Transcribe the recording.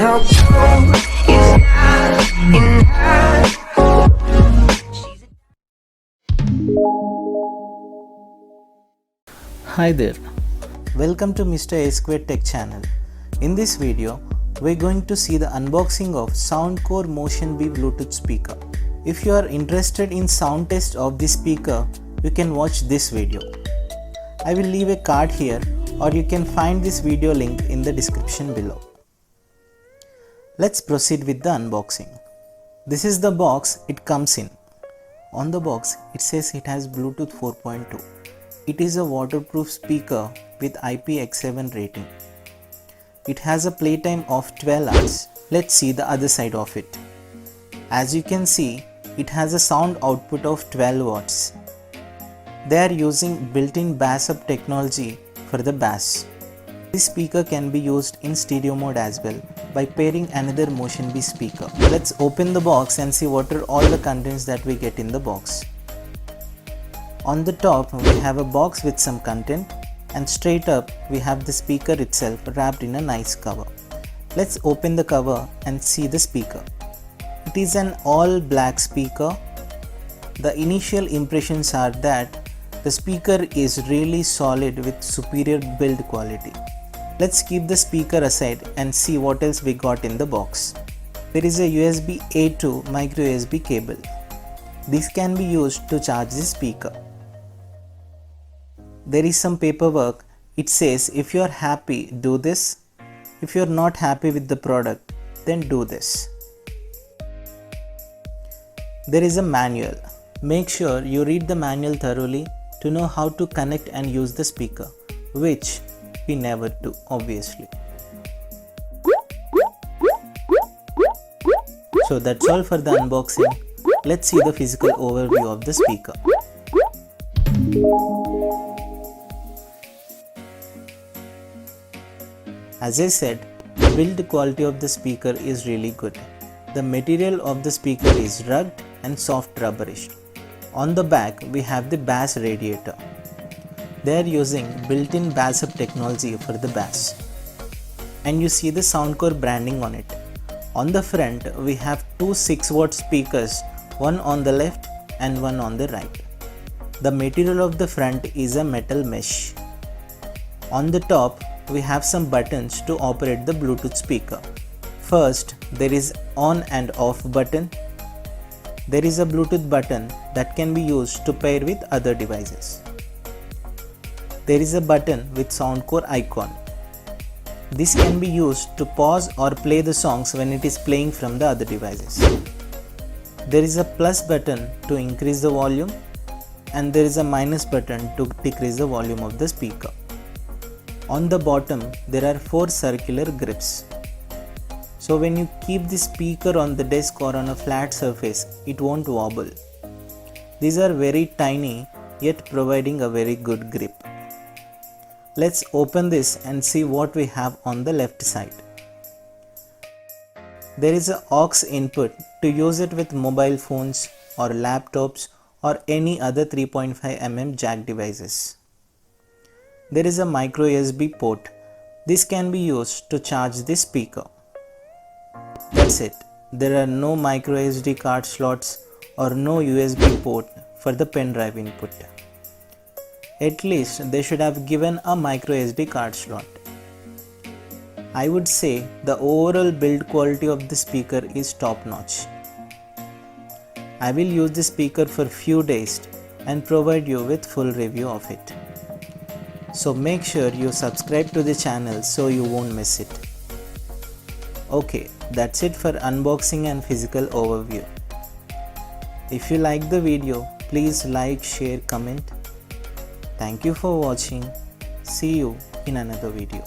how cold is not enough. Hi there, welcome to Mr. A Square Tech channel. In this video, we're going to see the unboxing of Soundcore Motion B Bluetooth speaker. If you are interested in sound test of this speaker, you can watch this video. I will leave a card here, or you can find this video link in the description below. Let's proceed with the unboxing. This is the box it comes in. On the box, it says it has Bluetooth 4.2. It is a waterproof speaker with IPX7 rating. It has a playtime of 12 hours. Let's see the other side of it. As you can see, it has a sound output of 12 watts. They are using built-in bass up technology for the bass. This speaker can be used in stereo mode as well by pairing another Motion B speaker. Let's open the box and see what are all the contents that we get in the box. On the top, we have a box with some content, and straight up we have the speaker itself wrapped in a nice cover. Let's open the cover and see the speaker. It is an all black speaker. The initial impressions are that the speaker is really solid with superior build quality. Let's keep the speaker aside and see what else we got in the box. There is a USB A to micro USB cable. This can be used to charge the speaker. There is some paperwork. It says if you are happy, do this. If you are not happy with the product, then do this. There is a manual. Make sure you read the manual thoroughly to know how to connect and use the speaker, which we never do, obviously. So that's all for the unboxing. Let's see the physical overview of the speaker. As I said, the build quality of the speaker is really good. The material of the speaker is rugged and soft rubberish. On the back, we have the bass radiator. They are using built-in bass up technology for the bass. And you see the Soundcore branding on it. On the front, we have two 6-watt speakers, one on the left and one on the right. The material of the front is a metal mesh. On the top, we have some buttons to operate the Bluetooth speaker. First, there is on and off button. There is a Bluetooth button that can be used to pair with other devices. There is a button with Soundcore icon. This can be used to pause or play the songs when it is playing from the other devices. There is a plus button to increase the volume, and there is a minus button to decrease the volume of the speaker. On the bottom, there are 4 circular grips. So when you keep the speaker on the desk or on a flat surface, it won't wobble. These are very tiny, yet providing a very good grip. Let's open this and see what we have on the left side. There is an aux input to use it with mobile phones or laptops or any other 3.5mm jack devices. There is a micro USB port. This can be used to charge the speaker. That's it. There are no micro SD card slots or no USB port for the pen drive input. At least they should have given a micro SD card slot. I would say the overall build quality of the speaker is top notch. I will use the speaker for few days and provide you with full review of it. So make sure you subscribe to the channel so you won't miss it. Okay, that's it for unboxing and physical overview. If you like the video, please like, share, comment. Thank you for watching. See you in another video.